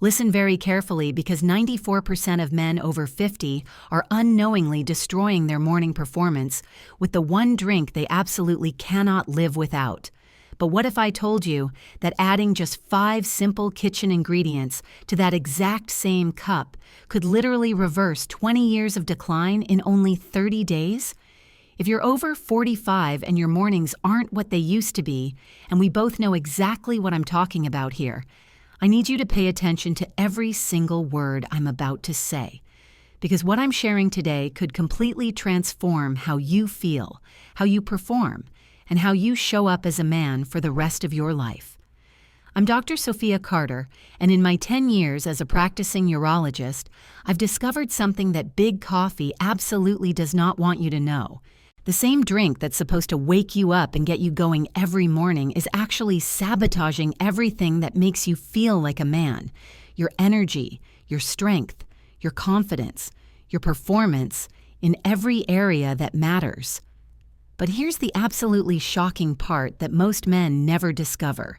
Listen very carefully because 94% of men over 50 are unknowingly destroying their morning performance with the one drink they absolutely cannot live without. But what if I told you that adding just 5 simple kitchen ingredients to that exact same cup could literally reverse 20 years of decline in only 30 days? If you're over 45 and your mornings aren't what they used to be, and we both know exactly what I'm talking about here, I need you to pay attention to every single word I'm about to say, because what I'm sharing today could completely transform how you feel, how you perform, and how you show up as a man for the rest of your life. I'm Dr. Sofia Carter, and in my 10 years as a practicing urologist, I've discovered something that big coffee absolutely does not want you to know. The same drink that's supposed to wake you up and get you going every morning is actually sabotaging everything that makes you feel like a man. Your energy, your strength, your confidence, your performance in every area that matters. But here's the absolutely shocking part that most men never discover.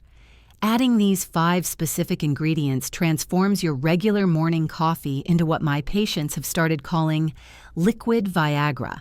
Adding these 5 specific ingredients transforms your regular morning coffee into what my patients have started calling liquid Viagra.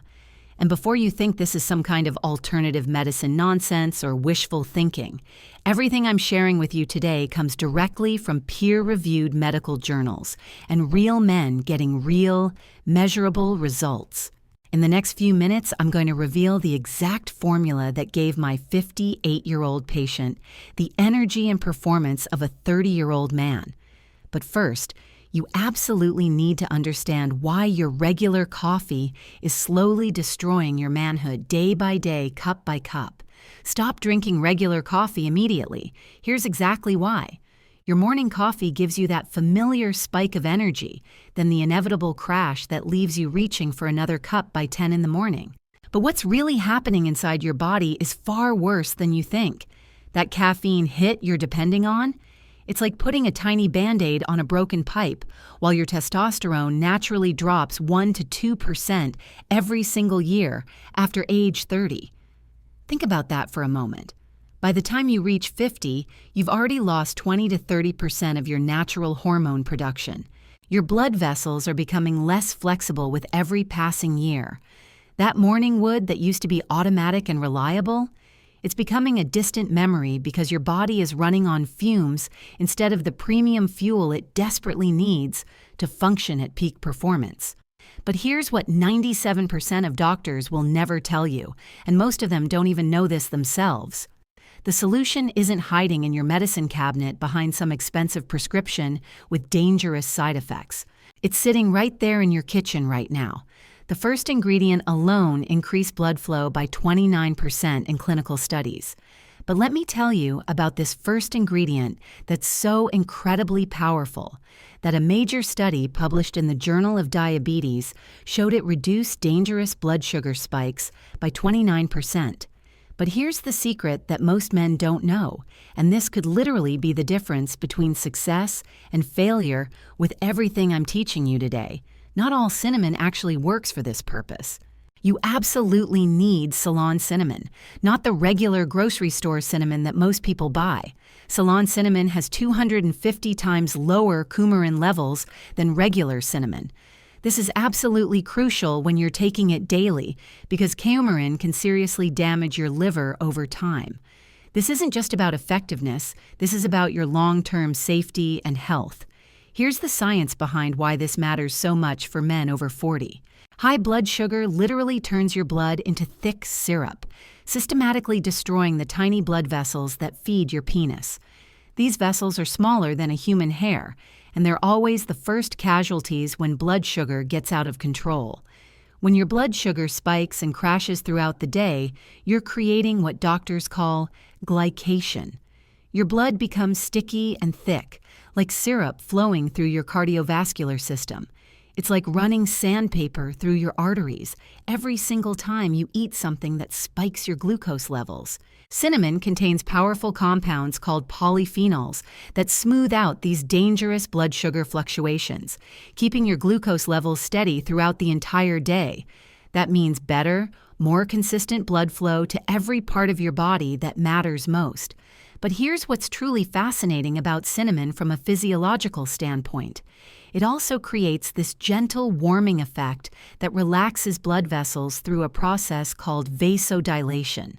And before you think this is some kind of alternative medicine nonsense or wishful thinking, everything I'm sharing with you today comes directly from peer-reviewed medical journals and real men getting real, measurable results. In the next few minutes, I'm going to reveal the exact formula that gave my 58-year-old patient the energy and performance of a 30-year-old man. But first, you absolutely need to understand why your regular coffee is slowly destroying your manhood day by day, cup by cup. Stop drinking regular coffee immediately. Here's exactly why. Your morning coffee gives you that familiar spike of energy, then the inevitable crash that leaves you reaching for another cup by 10 in the morning. But what's really happening inside your body is far worse than you think. That caffeine hit you're depending on? It's like putting a tiny Band-Aid on a broken pipe while your testosterone naturally drops 1 to 2% every single year after age 30. Think about that for a moment. By the time you reach 50, you've already lost 20 to 30% of your natural hormone production. Your blood vessels are becoming less flexible with every passing year. That morning wood that used to be automatic and reliable, it's becoming a distant memory because your body is running on fumes instead of the premium fuel it desperately needs to function at peak performance. But here's what 97% of doctors will never tell you, and most of them don't even know this themselves. The solution isn't hiding in your medicine cabinet behind some expensive prescription with dangerous side effects. It's sitting right there in your kitchen right now. The first ingredient alone increased blood flow by 29% in clinical studies. But let me tell you about this first ingredient that's so incredibly powerful that a major study published in the Journal of Diabetes showed it reduced dangerous blood sugar spikes by 29%. But here's the secret that most men don't know, and this could literally be the difference between success and failure with everything I'm teaching you today. Not all cinnamon actually works for this purpose. You absolutely need Ceylon Cinnamon, not the regular grocery store cinnamon that most people buy. Ceylon Cinnamon has 250 times lower coumarin levels than regular cinnamon. This is absolutely crucial when you're taking it daily because coumarin can seriously damage your liver over time. This isn't just about effectiveness, this is about your long-term safety and health. Here's the science behind why this matters so much for men over 40. High blood sugar literally turns your blood into thick syrup, systematically destroying the tiny blood vessels that feed your penis. These vessels are smaller than a human hair, and they're always the first casualties when blood sugar gets out of control. When your blood sugar spikes and crashes throughout the day, you're creating what doctors call glycation. Your blood becomes sticky and thick, like syrup flowing through your cardiovascular system. It's like running sandpaper through your arteries every single time you eat something that spikes your glucose levels. Cinnamon contains powerful compounds called polyphenols that smooth out these dangerous blood sugar fluctuations, keeping your glucose levels steady throughout the entire day. That means better, more consistent blood flow to every part of your body that matters most. But here's what's truly fascinating about cinnamon from a physiological standpoint. It also creates this gentle warming effect that relaxes blood vessels through a process called vasodilation.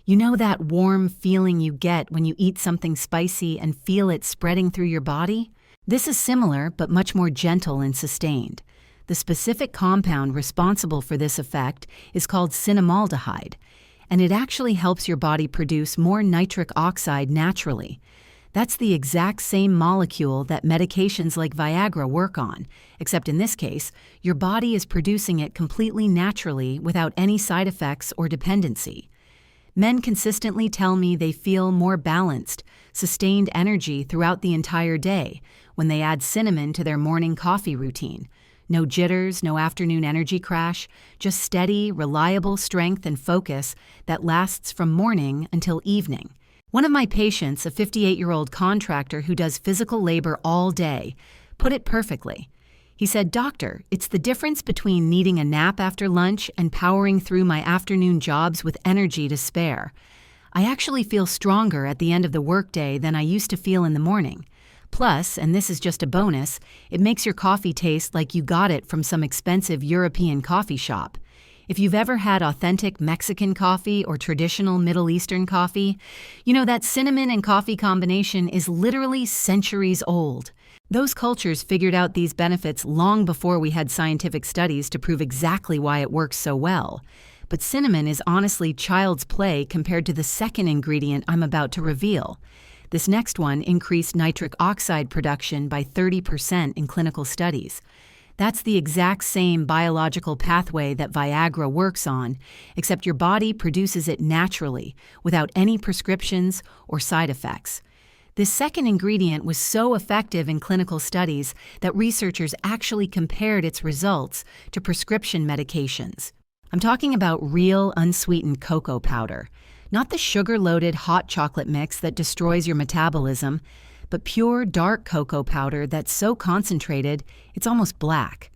You know that warm feeling you get when you eat something spicy and feel it spreading through your body? This is similar, but much more gentle and sustained. The specific compound responsible for this effect is called cinnamaldehyde, and it actually helps your body produce more nitric oxide naturally. That's the exact same molecule that medications like Viagra work on, except in this case, your body is producing it completely naturally without any side effects or dependency. Men consistently tell me they feel more balanced, sustained energy throughout the entire day when they add cinnamon to their morning coffee routine. No jitters, no afternoon energy crash, just steady, reliable strength and focus that lasts from morning until evening. One of my patients, a 58-year-old contractor who does physical labor all day, put it perfectly. He said, "Doctor, it's the difference between needing a nap after lunch and powering through my afternoon jobs with energy to spare. I actually feel stronger at the end of the workday than I used to feel in the morning. Plus, and this is just a bonus, it makes your coffee taste like you got it from some expensive European coffee shop. If you've ever had authentic Mexican coffee or traditional Middle Eastern coffee, you know that cinnamon and coffee combination is literally centuries old. Those cultures figured out these benefits long before we had scientific studies to prove exactly why it works so well. But cinnamon is honestly child's play compared to the second ingredient I'm about to reveal. This next one increased nitric oxide production by 30% in clinical studies. That's the exact same biological pathway that Viagra works on, except your body produces it naturally, without any prescriptions or side effects. This second ingredient was so effective in clinical studies that researchers actually compared its results to prescription medications. I'm talking about real, unsweetened cocoa powder. Not the sugar-loaded hot chocolate mix that destroys your metabolism, but pure dark cocoa powder that's so concentrated it's almost black.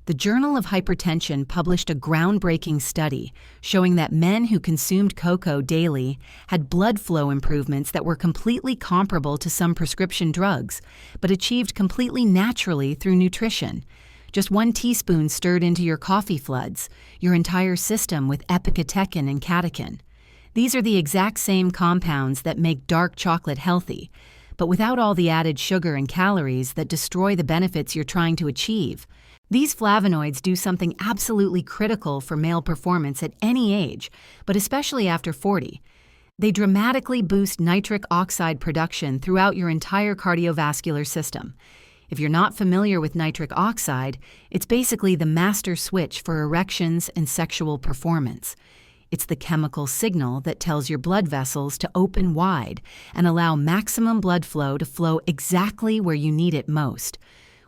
The Journal of Hypertension published a groundbreaking study showing that men who consumed cocoa daily had blood flow improvements that were completely comparable to some prescription drugs, but achieved completely naturally through nutrition. Just 1 teaspoon stirred into your coffee floods your entire system with epicatechin and catechin. These are the exact same compounds that make dark chocolate healthy, but without all the added sugar and calories that destroy the benefits you're trying to achieve. These flavonoids do something absolutely critical for male performance at any age, but especially after 40. They dramatically boost nitric oxide production throughout your entire cardiovascular system. If you're not familiar with nitric oxide, it's basically the master switch for erections and sexual performance. It's the chemical signal that tells your blood vessels to open wide and allow maximum blood flow to flow exactly where you need it most.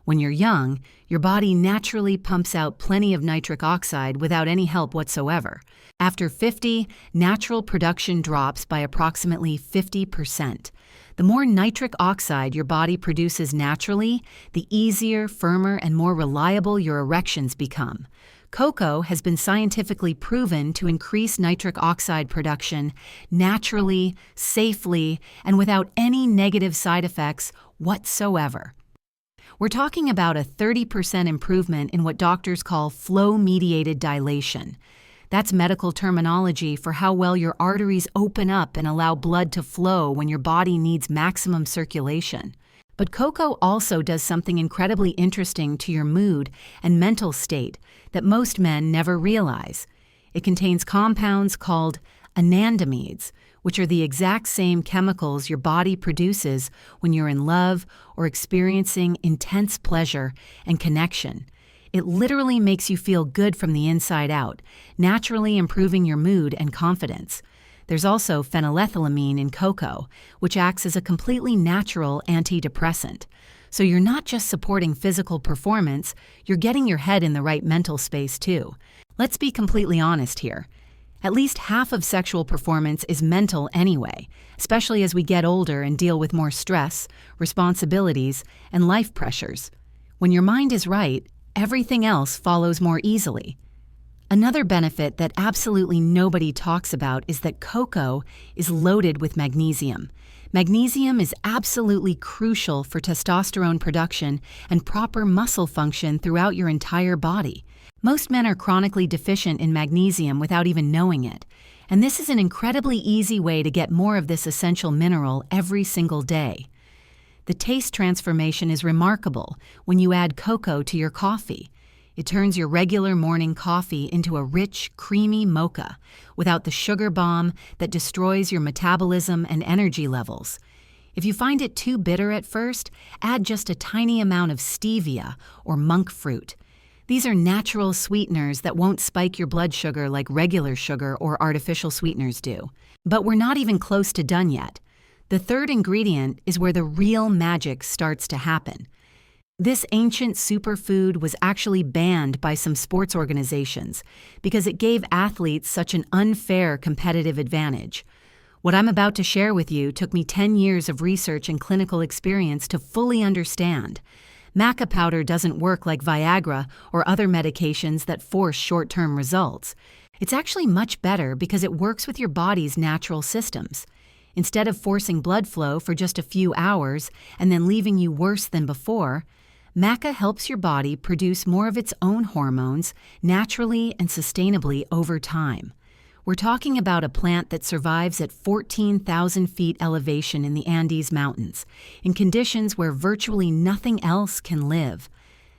When you're young, your body naturally pumps out plenty of nitric oxide without any help whatsoever. After 50, natural production drops by approximately 50%. The more nitric oxide your body produces naturally, the easier, firmer, and more reliable your erections become. Cocoa has been scientifically proven to increase nitric oxide production naturally, safely, and without any negative side effects whatsoever. We're talking about a 30% improvement in what doctors call flow-mediated dilation. That's medical terminology for how well your arteries open up and allow blood to flow when your body needs maximum circulation. But cocoa also does something incredibly interesting to your mood and mental state that most men never realize. It contains compounds called anandamides, which are the exact same chemicals your body produces when you're in love or experiencing intense pleasure and connection. It literally makes you feel good from the inside out, naturally improving your mood and confidence. There's also phenylethylamine in cocoa, which acts as a completely natural antidepressant. So you're not just supporting physical performance, you're getting your head in the right mental space too. Let's be completely honest here. At least half of sexual performance is mental anyway, especially as we get older and deal with more stress, responsibilities, and life pressures. When your mind is right, everything else follows more easily. Another benefit that absolutely nobody talks about is that cocoa is loaded with magnesium. Magnesium is absolutely crucial for testosterone production and proper muscle function throughout your entire body. Most men are chronically deficient in magnesium without even knowing it, and this is an incredibly easy way to get more of this essential mineral every single day. The taste transformation is remarkable when you add cocoa to your coffee. It turns your regular morning coffee into a rich, creamy mocha without the sugar bomb that destroys your metabolism and energy levels. If you find it too bitter at first, add just a tiny amount of stevia or monk fruit. These are natural sweeteners that won't spike your blood sugar like regular sugar or artificial sweeteners do. But we're not even close to done yet. The third ingredient is where the real magic starts to happen. This ancient superfood was actually banned by some sports organizations because it gave athletes such an unfair competitive advantage. What I'm about to share with you took me 10 years of research and clinical experience to fully understand. Maca Powder doesn't work like Viagra or other medications that force short-term results. It's actually much better because it works with your body's natural systems. Instead of forcing blood flow for just a few hours and then leaving you worse than before, Maca helps your body produce more of its own hormones naturally and sustainably over time. We're talking about a plant that survives at 14,000 feet elevation in the Andes Mountains, in conditions where virtually nothing else can live.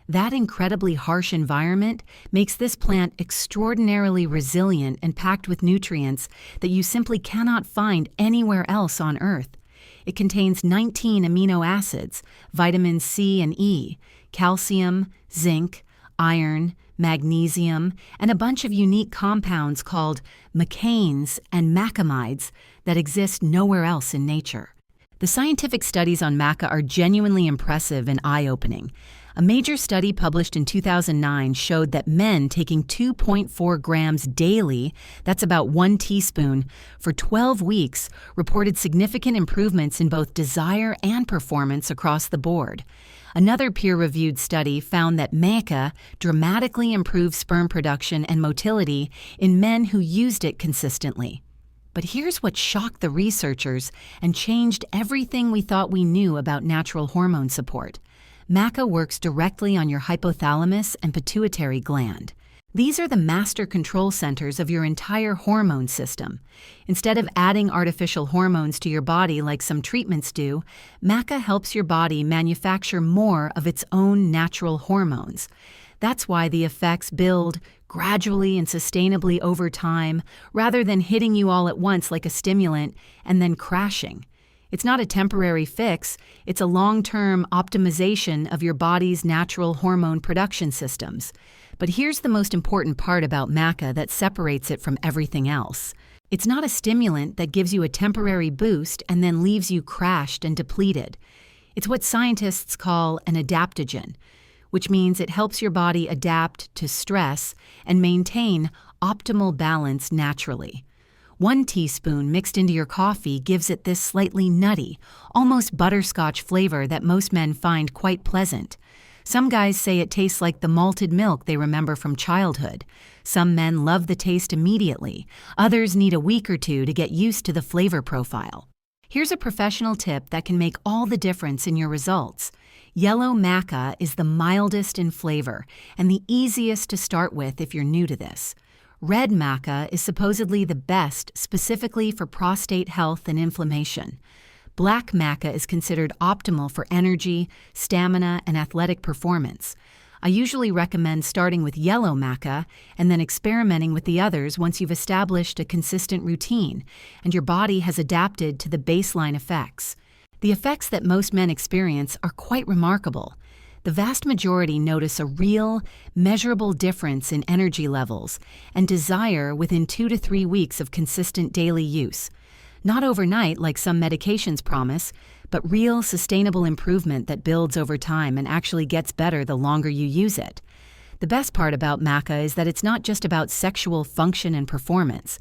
That incredibly harsh environment makes this plant extraordinarily resilient and packed with nutrients that you simply cannot find anywhere else on Earth. It contains 19 amino acids, vitamins C and E, calcium, zinc, iron, magnesium, and a bunch of unique compounds called macanes and macamides that exist nowhere else in nature. The scientific studies on maca are genuinely impressive and eye-opening. A major study published in 2009 showed that men taking 2.4 grams daily, that's about 1 teaspoon, for 12 weeks reported significant improvements in both desire and performance across the board. Another peer-reviewed study found that maca dramatically improved sperm production and motility in men who used it consistently. But here's what shocked the researchers and changed everything we thought we knew about natural hormone support. Maca works directly on your hypothalamus and pituitary gland. These are the master control centers of your entire hormone system. Instead of adding artificial hormones to your body like some treatments do, maca helps your body manufacture more of its own natural hormones. That's why the effects build gradually and sustainably over time, rather than hitting you all at once like a stimulant and then crashing. It's not a temporary fix, it's a long-term optimization of your body's natural hormone production systems. But here's the most important part about maca that separates it from everything else. It's not a stimulant that gives you a temporary boost and then leaves you crashed and depleted. It's what scientists call an adaptogen, which means it helps your body adapt to stress and maintain optimal balance naturally. 1 teaspoon mixed into your coffee gives it this slightly nutty, almost butterscotch flavor that most men find quite pleasant. Some guys say it tastes like the malted milk they remember from childhood. Some men love the taste immediately. Others need a week or two to get used to the flavor profile. Here's a professional tip that can make all the difference in your results. Yellow maca is the mildest in flavor and the easiest to start with if you're new to this. Red maca is supposedly the best specifically for prostate health and inflammation. Black maca is considered optimal for energy, stamina, and athletic performance. I usually recommend starting with yellow maca and then experimenting with the others once you've established a consistent routine and your body has adapted to the baseline effects. The effects that most men experience are quite remarkable. The vast majority notice a real, measurable difference in energy levels and desire within 2 to 3 weeks of consistent daily use. Not overnight like some medications promise, but real, sustainable improvement that builds over time and actually gets better the longer you use it. The best part about maca is that it's not just about sexual function and performance.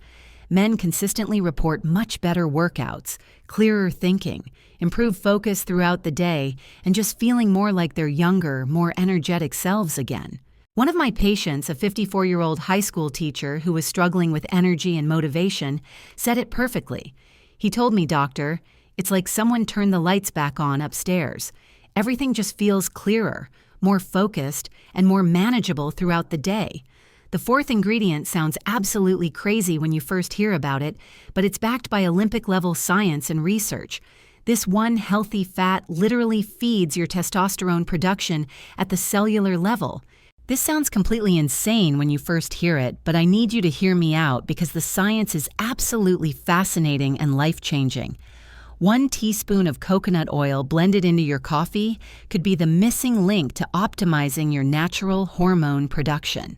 Men consistently report much better workouts, clearer thinking, improved focus throughout the day, and just feeling more like their younger, more energetic selves again. One of my patients, a 54-year-old high school teacher who was struggling with energy and motivation, said it perfectly. He told me, "Doctor, it's like someone turned the lights back on upstairs. Everything just feels clearer, more focused, and more manageable throughout the day." The fourth ingredient sounds absolutely crazy when you first hear about it, but it's backed by Olympic-level science and research. This one healthy fat literally feeds your testosterone production at the cellular level. This sounds completely insane when you first hear it, but I need you to hear me out because the science is absolutely fascinating and life-changing. 1 teaspoon of coconut oil blended into your coffee could be the missing link to optimizing your natural hormone production.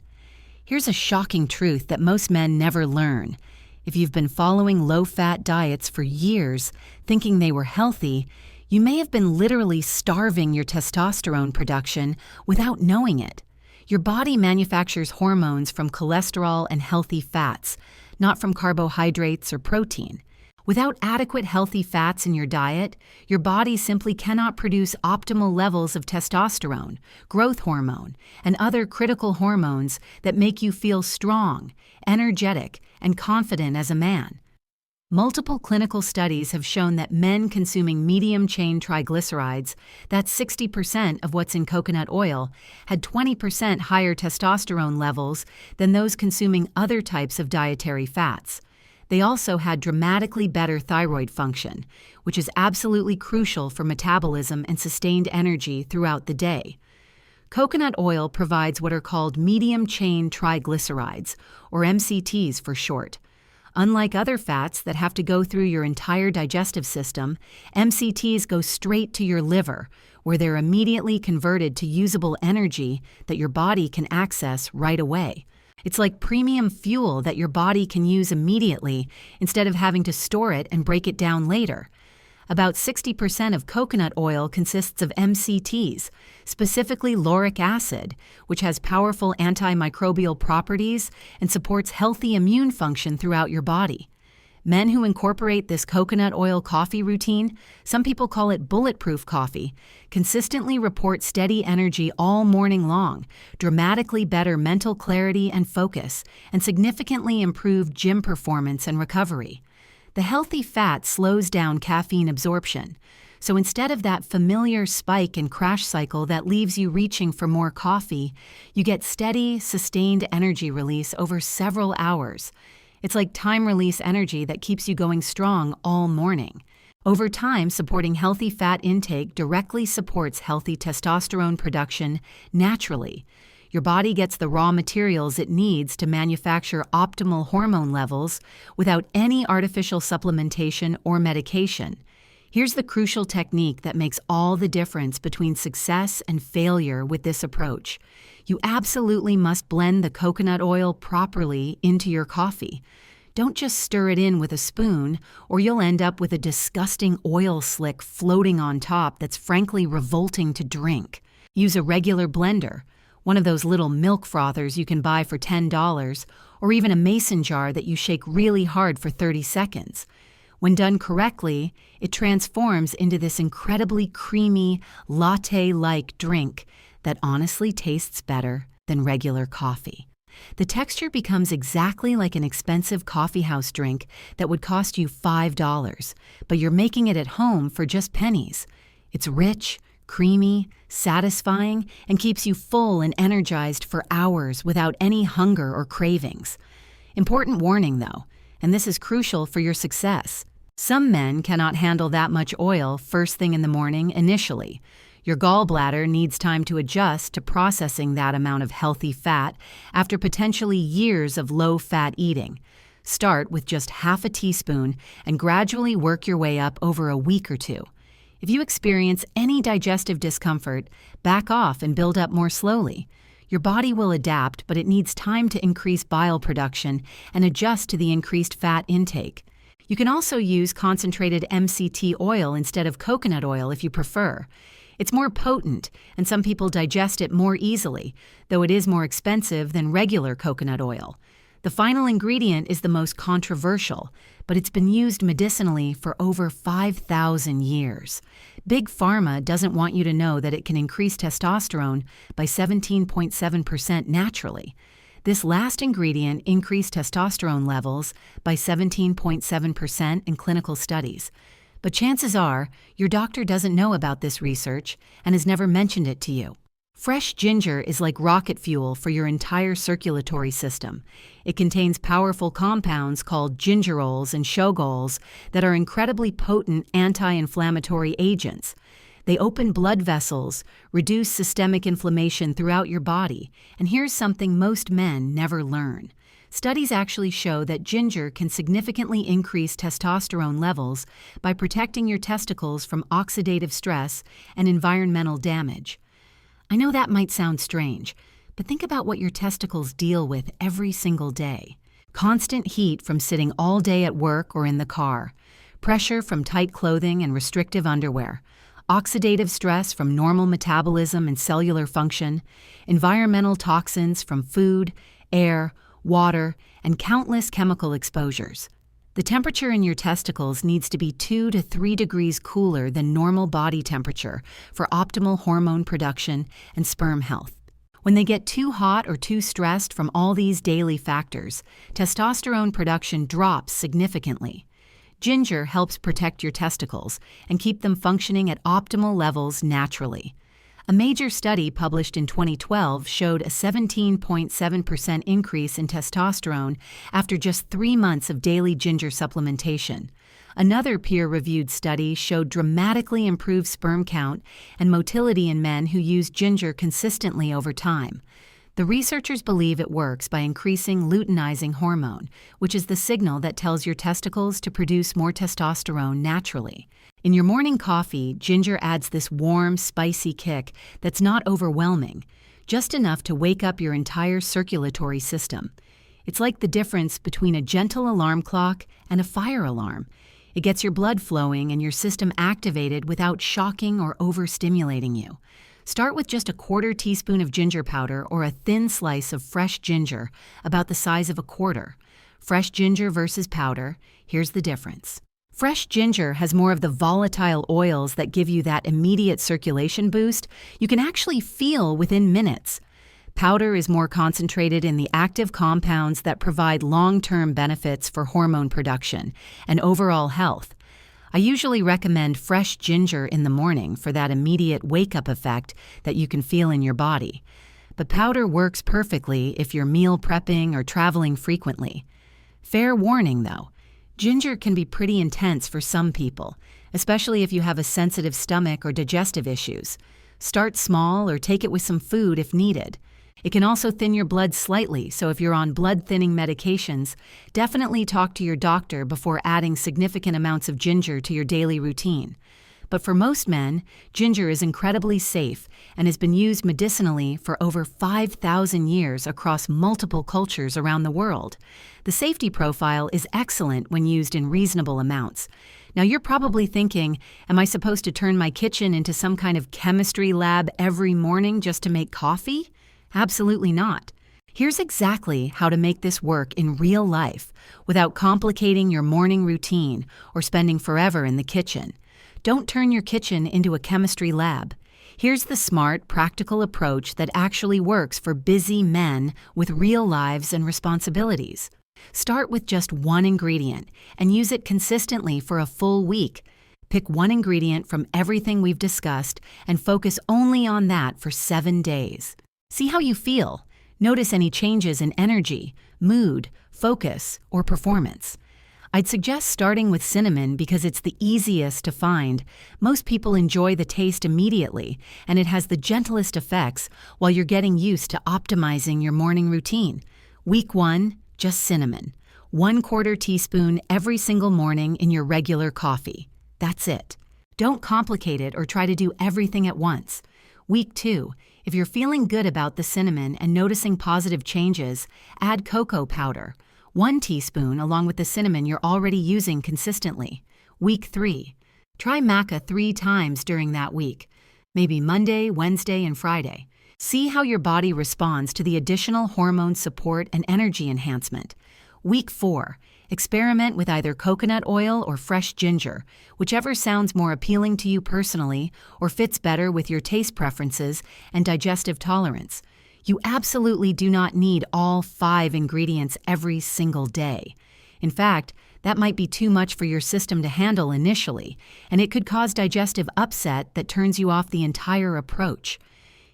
Here's a shocking truth that most men never learn. If you've been following low-fat diets for years, thinking they were healthy, you may have been literally starving your testosterone production without knowing it. Your body manufactures hormones from cholesterol and healthy fats, not from carbohydrates or protein. Without adequate healthy fats in your diet, your body simply cannot produce optimal levels of testosterone, growth hormone, and other critical hormones that make you feel strong, energetic, and confident as a man. Multiple clinical studies have shown that men consuming medium-chain triglycerides, that's 60% of what's in coconut oil, had 20% higher testosterone levels than those consuming other types of dietary fats. They also had dramatically better thyroid function, which is absolutely crucial for metabolism and sustained energy throughout the day. Coconut oil provides what are called medium-chain triglycerides, or MCTs for short. Unlike other fats that have to go through your entire digestive system, MCTs go straight to your liver, where they're immediately converted to usable energy that your body can access right away. It's like premium fuel that your body can use immediately instead of having to store it and break it down later. About 60% of coconut oil consists of MCTs, specifically lauric acid, which has powerful antimicrobial properties and supports healthy immune function throughout your body. Men who incorporate this coconut oil coffee routine, some people call it bulletproof coffee, consistently report steady energy all morning long, dramatically better mental clarity and focus, and significantly improved gym performance and recovery. The healthy fat slows down caffeine absorption, so instead of that familiar spike and crash cycle that leaves you reaching for more coffee, you get steady, sustained energy release over several hours. It's like time-release energy that keeps you going strong all morning. Over time, supporting healthy fat intake directly supports healthy testosterone production naturally. Your body gets the raw materials it needs to manufacture optimal hormone levels without any artificial supplementation or medication. Here's the crucial technique that makes all the difference between success and failure with this approach. You absolutely must blend the coconut oil properly into your coffee. Don't just stir it in with a spoon, or you'll end up with a disgusting oil slick floating on top that's frankly revolting to drink. Use a regular blender, one of those little milk frothers you can buy for $10, or even a mason jar that you shake really hard for 30 seconds. When done correctly, it transforms into this incredibly creamy, latte-like drink that honestly tastes better than regular coffee. The texture becomes exactly like an expensive coffeehouse drink that would cost you $5, but you're making it at home for just pennies. It's rich, creamy, satisfying, and keeps you full and energized for hours without any hunger or cravings. Important warning, though, and this is crucial for your success. Some men cannot handle that much oil first thing in the morning initially. Your gallbladder needs time to adjust to processing that amount of healthy fat after potentially years of low-fat eating. Start with just half a teaspoon and gradually work your way up over a week or two. If you experience any digestive discomfort, back off and build up more slowly. Your body will adapt, but it needs time to increase bile production and adjust to the increased fat intake. You can also use concentrated MCT oil instead of coconut oil if you prefer. It's more potent, and some people digest it more easily, though it is more expensive than regular coconut oil. The final ingredient is the most controversial, but it's been used medicinally for over 5,000 years. Big Pharma doesn't want you to know that it can increase testosterone by 17.7% naturally. This last ingredient increased testosterone levels by 17.7% in clinical studies. But chances are, your doctor doesn't know about this research and has never mentioned it to you. Fresh ginger is like rocket fuel for your entire circulatory system. It contains powerful compounds called gingerols and shogols that are incredibly potent anti-inflammatory agents. They open blood vessels, reduce systemic inflammation throughout your body, and here's something most men never learn. Studies actually show that ginger can significantly increase testosterone levels by protecting your testicles from oxidative stress and environmental damage. I know that might sound strange, but think about what your testicles deal with every single day. Constant heat from sitting all day at work or in the car, pressure from tight clothing and restrictive underwear, oxidative stress from normal metabolism and cellular function, environmental toxins from food, air, water, and countless chemical exposures. The temperature in your testicles needs to be 2 to 3 degrees cooler than normal body temperature for optimal hormone production and sperm health. When they get too hot or too stressed from all these daily factors, testosterone production drops significantly. Ginger helps protect your testicles and keep them functioning at optimal levels naturally. A major study published in 2012 showed a 17.7% increase in testosterone after just 3 months of daily ginger supplementation. Another peer-reviewed study showed dramatically improved sperm count and motility in men who use ginger consistently over time. The researchers believe it works by increasing luteinizing hormone, which is the signal that tells your testicles to produce more testosterone naturally. In your morning coffee, ginger adds this warm, spicy kick that's not overwhelming, just enough to wake up your entire circulatory system. It's like the difference between a gentle alarm clock and a fire alarm. It gets your blood flowing and your system activated without shocking or overstimulating you. Start with just a 1/4 teaspoon of ginger powder or a thin slice of fresh ginger, about the size of a quarter. Fresh ginger versus powder, here's the difference. Fresh ginger has more of the volatile oils that give you that immediate circulation boost you can actually feel within minutes. Powder is more concentrated in the active compounds that provide long-term benefits for hormone production and overall health. I usually recommend fresh ginger in the morning for that immediate wake-up effect that you can feel in your body. But powder works perfectly if you're meal prepping or traveling frequently. Fair warning, though. Ginger can be pretty intense for some people, especially if you have a sensitive stomach or digestive issues. Start small or take it with some food if needed. It can also thin your blood slightly, so if you're on blood-thinning medications, definitely talk to your doctor before adding significant amounts of ginger to your daily routine. But for most men, ginger is incredibly safe and has been used medicinally for over 5,000 years across multiple cultures around the world. The safety profile is excellent when used in reasonable amounts. Now you're probably thinking, am I supposed to turn my kitchen into some kind of chemistry lab every morning just to make coffee? Absolutely not. Here's exactly how to make this work in real life without complicating your morning routine or spending forever in the kitchen. Don't turn your kitchen into a chemistry lab. Here's the smart, practical approach that actually works for busy men with real lives and responsibilities. Start with just one ingredient and use it consistently for a full week. Pick one ingredient from everything we've discussed and focus only on that for 7 days. See how you feel. Notice any changes in energy, mood, focus, or performance. I'd suggest starting with cinnamon because it's the easiest to find. Most people enjoy the taste immediately, and it has the gentlest effects while you're getting used to optimizing your morning routine. Week 1, just cinnamon. 1/4 teaspoon every single morning in your regular coffee. That's it. Don't complicate it or try to do everything at once. Week 2, if you're feeling good about the cinnamon and noticing positive changes, add cocoa powder. 1 teaspoon along with the cinnamon you're already using consistently. Week 3. Try Maca 3 times during that week, maybe Monday, Wednesday, and Friday. See how your body responds to the additional hormone support and energy enhancement. Week 4. Experiment with either coconut oil or fresh ginger, whichever sounds more appealing to you personally or fits better with your taste preferences and digestive tolerance. You absolutely do not need all 5 ingredients every single day. In fact, that might be too much for your system to handle initially, and it could cause digestive upset that turns you off the entire approach.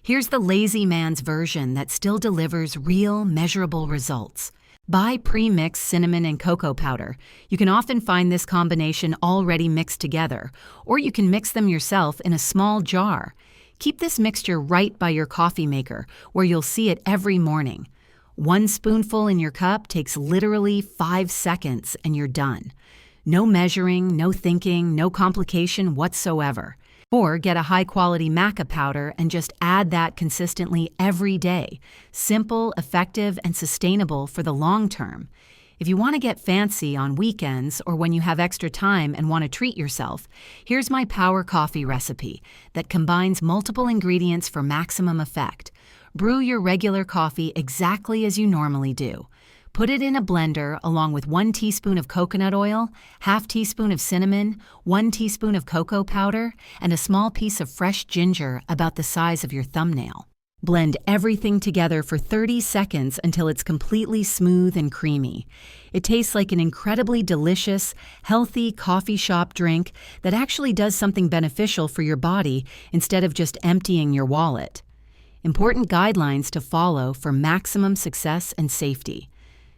Here's the lazy man's version that still delivers real, measurable results. Buy pre-mixed cinnamon and cocoa powder. You can often find this combination already mixed together, or you can mix them yourself in a small jar. Keep this mixture right by your coffee maker, where you'll see it every morning. 1 spoonful in your cup takes literally 5 seconds and you're done. No measuring, no thinking, no complication whatsoever. Or get a high-quality Maca powder and just add that consistently every day. Simple, effective, and sustainable for the long term. If you want to get fancy on weekends or when you have extra time and want to treat yourself, here's my power coffee recipe that combines multiple ingredients for maximum effect. Brew your regular coffee exactly as you normally do. Put it in a blender along with 1 teaspoon of coconut oil, ½ teaspoon of cinnamon, 1 teaspoon of cocoa powder, and a small piece of fresh ginger about the size of your thumbnail. Blend everything together for 30 seconds until it's completely smooth and creamy. It tastes like an incredibly delicious, healthy coffee shop drink that actually does something beneficial for your body instead of just emptying your wallet. Important guidelines to follow for maximum success and safety.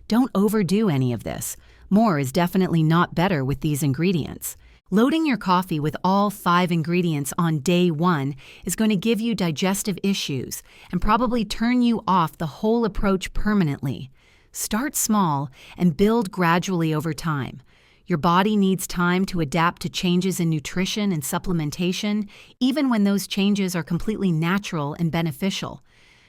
Don't overdo any of this. More is definitely not better with these ingredients. Loading your coffee with all 5 ingredients on day 1 is going to give you digestive issues and probably turn you off the whole approach permanently. Start small and build gradually over time. Your body needs time to adapt to changes in nutrition and supplementation, even when those changes are completely natural and beneficial.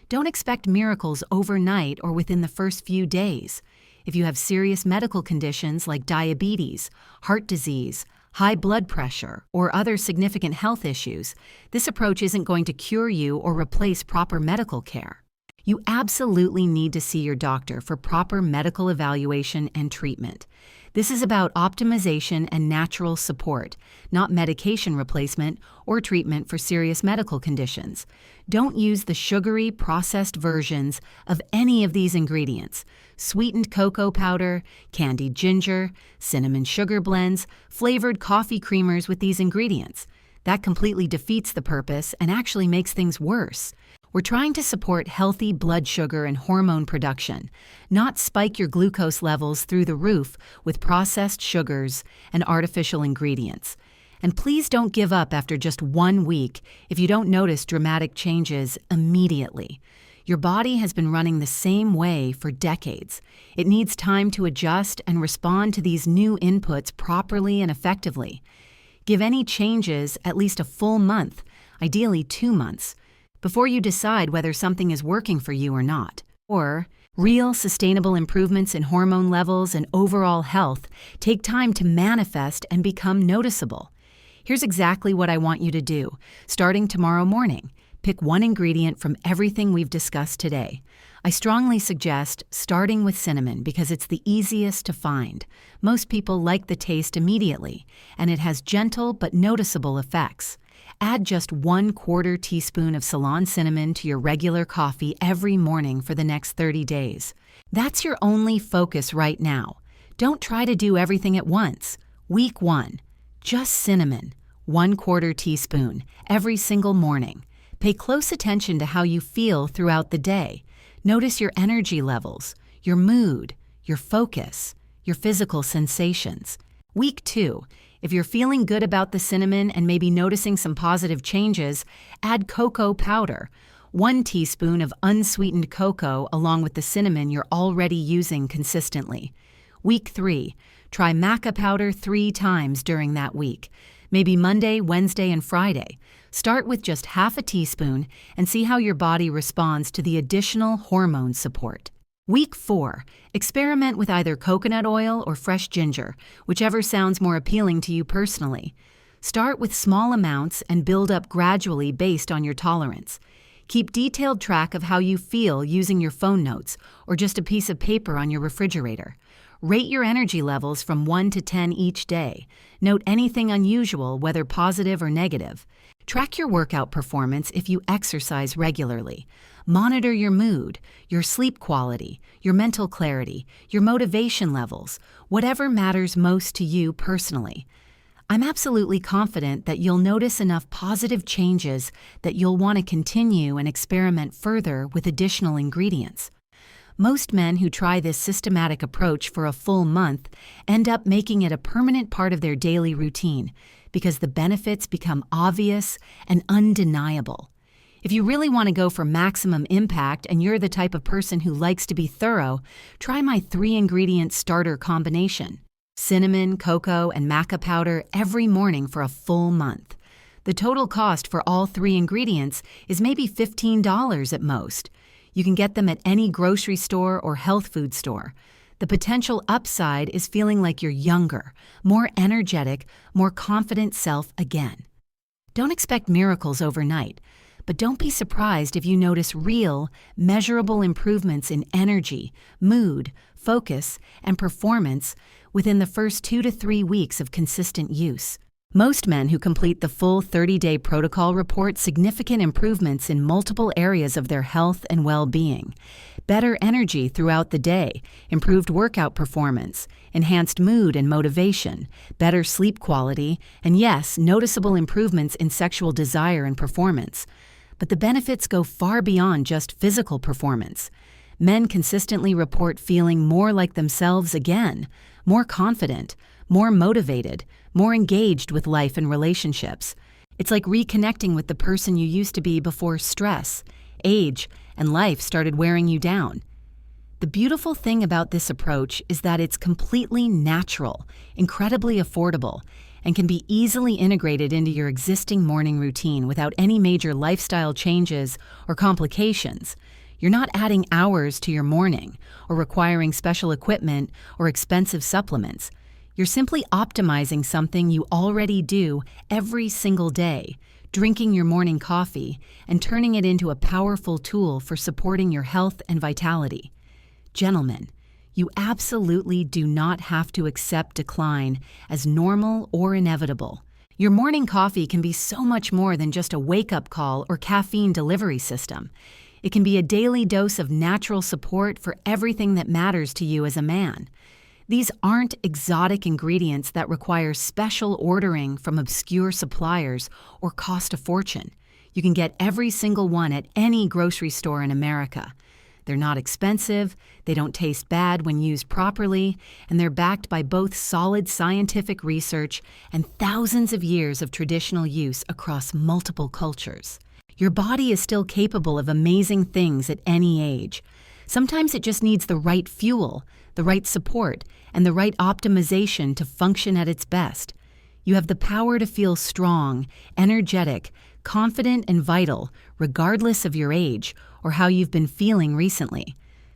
Don't expect miracles overnight or within the first few days. If you have serious medical conditions like diabetes, heart disease, high blood pressure, or other significant health issues, this approach isn't going to cure you or replace proper medical care. You absolutely need to see your doctor for proper medical evaluation and treatment. This is about optimization and natural support, not medication replacement or treatment for serious medical conditions. Don't use the sugary, processed versions of any of these ingredients. Sweetened cocoa powder, candied ginger, cinnamon sugar blends, flavored coffee creamers with these ingredients. That completely defeats the purpose and actually makes things worse. We're trying to support healthy blood sugar and hormone production, not spike your glucose levels through the roof with processed sugars and artificial ingredients. And please don't give up after just 1 week if you don't notice dramatic changes immediately. Your body has been running the same way for decades. It needs time to adjust and respond to these new inputs properly and effectively. Give any changes at least a full month, ideally 2 months, before you decide whether something is working for you or not. Or, real sustainable improvements in hormone levels and overall health take time to manifest and become noticeable. Here's exactly what I want you to do. Starting tomorrow morning, pick 1 ingredient from everything we've discussed today. I strongly suggest starting with cinnamon because it's the easiest to find. Most people like the taste immediately, and it has gentle but noticeable effects. Add just 1/4 teaspoon of Ceylon Cinnamon to your regular coffee every morning for the next 30 days. That's your only focus right now. Don't try to do everything at once. Week 1, just cinnamon, 1/4 teaspoon, every single morning. Pay close attention to how you feel throughout the day. Notice your energy levels, your mood, your focus, your physical sensations. Week 2, if you're feeling good about the cinnamon and maybe noticing some positive changes, add cocoa powder, 1 teaspoon of unsweetened cocoa along with the cinnamon you're already using consistently. Week 3, try Maca Powder 3 times during that week, maybe Monday, Wednesday, and Friday. Start with just ½ a teaspoon and see how your body responds to the additional hormone support. Week 4, experiment with either coconut oil or fresh ginger, whichever sounds more appealing to you personally. Start with small amounts and build up gradually based on your tolerance. Keep detailed track of how you feel using your phone notes or just a piece of paper on your refrigerator. Rate your energy levels from 1 to 10 each day. Note anything unusual, whether positive or negative. Track your workout performance if you exercise regularly. Monitor your mood, your sleep quality, your mental clarity, your motivation levels, whatever matters most to you personally. I'm absolutely confident that you'll notice enough positive changes that you'll want to continue and experiment further with additional ingredients. Most men who try this systematic approach for a full month end up making it a permanent part of their daily routine because the benefits become obvious and undeniable. If you really want to go for maximum impact and you're the type of person who likes to be thorough, try my 3-ingredient starter combination: cinnamon, cocoa, and maca powder every morning for a full month. The total cost for all 3 ingredients is maybe $15 at most. You can get them at any grocery store or health food store. The potential upside is feeling like you're younger, more energetic, more confident self again. Don't expect miracles overnight, but don't be surprised if you notice real, measurable improvements in energy, mood, focus, and performance within the first 2 to 3 weeks of consistent use. Most men who complete the full 30-day protocol report significant improvements in multiple areas of their health and well-being. Better energy throughout the day, improved workout performance, enhanced mood and motivation, better sleep quality, and yes, noticeable improvements in sexual desire and performance. But the benefits go far beyond just physical performance. Men consistently report feeling more like themselves again, more confident, more motivated, more engaged with life and relationships. It's like reconnecting with the person you used to be before stress, age, and life started wearing you down. The beautiful thing about this approach is that it's completely natural, incredibly affordable, and can be easily integrated into your existing morning routine without any major lifestyle changes or complications. You're not adding hours to your morning or requiring special equipment or expensive supplements. You're simply optimizing something you already do every single day, drinking your morning coffee and turning it into a powerful tool for supporting your health and vitality. Gentlemen, you absolutely do not have to accept decline as normal or inevitable. Your morning coffee can be so much more than just a wake-up call or caffeine delivery system. It can be a daily dose of natural support for everything that matters to you as a man. These aren't exotic ingredients that require special ordering from obscure suppliers or cost a fortune. You can get every single one at any grocery store in America. They're not expensive, they don't taste bad when used properly, and they're backed by both solid scientific research and thousands of years of traditional use across multiple cultures. Your body is still capable of amazing things at any age. Sometimes it just needs the right fuel, the right support, and the right optimization to function at its best. You have the power to feel strong, energetic, confident, and vital, regardless of your age or how you've been feeling recently.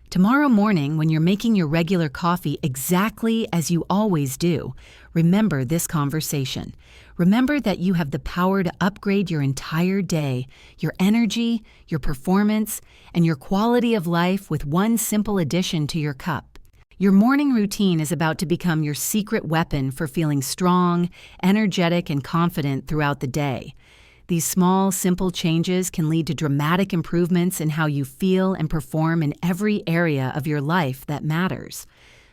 Tomorrow morning, when you're making your regular coffee exactly as you always do, remember this conversation. Remember that you have the power to upgrade your entire day, your energy, your performance, and your quality of life with one simple addition to your cup. Your morning routine is about to become your secret weapon for feeling strong, energetic, and confident throughout the day. These small, simple changes can lead to dramatic improvements in how you feel and perform in every area of your life that matters.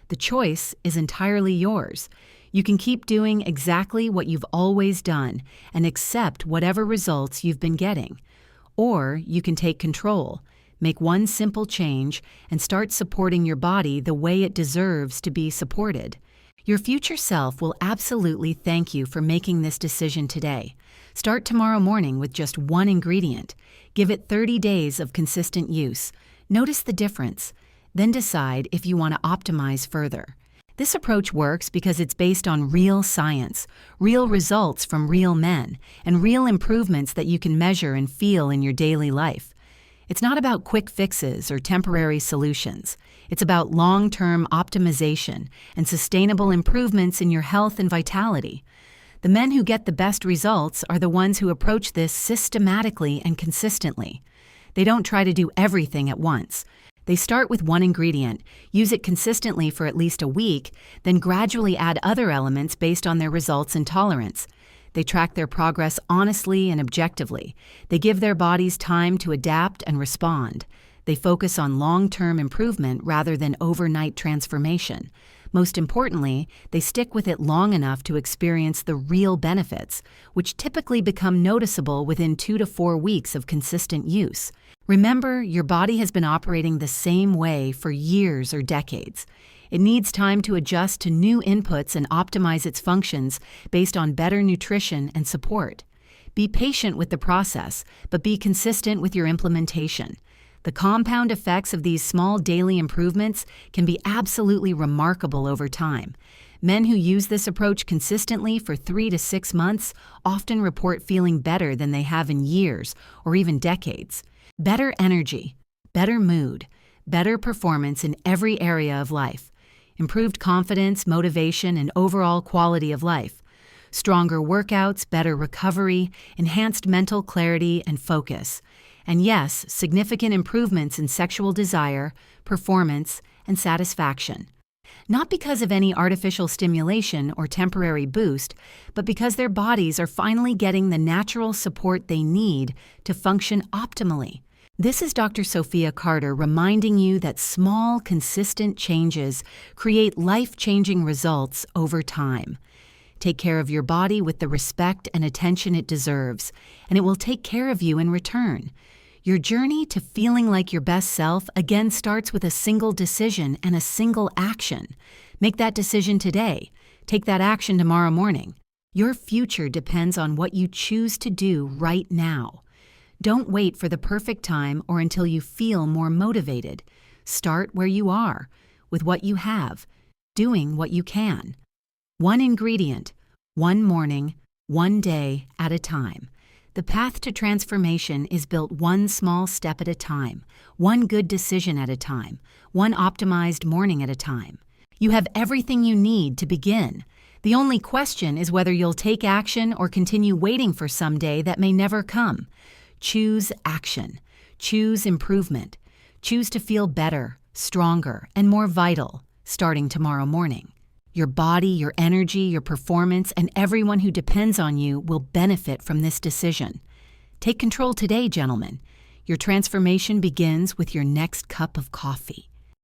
The choice is entirely yours. You can keep doing exactly what you've always done and accept whatever results you've been getting. Or you can take control, make one simple change, and start supporting your body the way it deserves to be supported. Your future self will absolutely thank you for making this decision today. Start tomorrow morning with just one ingredient. Give it 30 days of consistent use. Notice the difference. Then decide if you want to optimize further. This approach works because it's based on real science, real results from real men, and real improvements that you can measure and feel in your daily life. It's not about quick fixes or temporary solutions. It's about long-term optimization and sustainable improvements in your health and vitality. The men who get the best results are the ones who approach this systematically and consistently. They don't try to do everything at once. They start with one ingredient, use it consistently for at least a week, then gradually add other elements based on their results and tolerance. They track their progress honestly and objectively. They give their bodies time to adapt and respond. They focus on long-term improvement rather than overnight transformation. Most importantly, they stick with it long enough to experience the real benefits, which typically become noticeable within 2 to 4 weeks of consistent use. Remember, your body has been operating the same way for years or decades. It needs time to adjust to new inputs and optimize its functions based on better nutrition and support. Be patient with the process, but be consistent with your implementation. The compound effects of these small daily improvements can be absolutely remarkable over time. Men who use this approach consistently for 3 to 6 months often report feeling better than they have in years or even decades. Better energy, better mood, better performance in every area of life. Improved confidence, motivation, and overall quality of life. Stronger workouts, better recovery, enhanced mental clarity and focus. And yes, significant improvements in sexual desire, performance, and satisfaction. Not because of any artificial stimulation or temporary boost, but because their bodies are finally getting the natural support they need to function optimally. This is Dr. Sofia Carter reminding you that small, consistent changes create life-changing results over time. Take care of your body with the respect and attention it deserves, and it will take care of you in return. Your journey to feeling like your best self again starts with a single decision and a single action. Make that decision today. Take that action tomorrow morning. Your future depends on what you choose to do right now. Don't wait for the perfect time or until you feel more motivated. Start where you are, with what you have, doing what you can. One ingredient, one morning, one day at a time. The path to transformation is built one small step at a time, one good decision at a time, one optimized morning at a time. You have everything you need to begin. The only question is whether you'll take action or continue waiting for some day that may never come. Choose action. Choose improvement. Choose to feel better, stronger, and more vital starting tomorrow morning. Your body, your energy, your performance, and everyone who depends on you will benefit from this decision. Take control today, gentlemen. Your transformation begins with your next cup of coffee.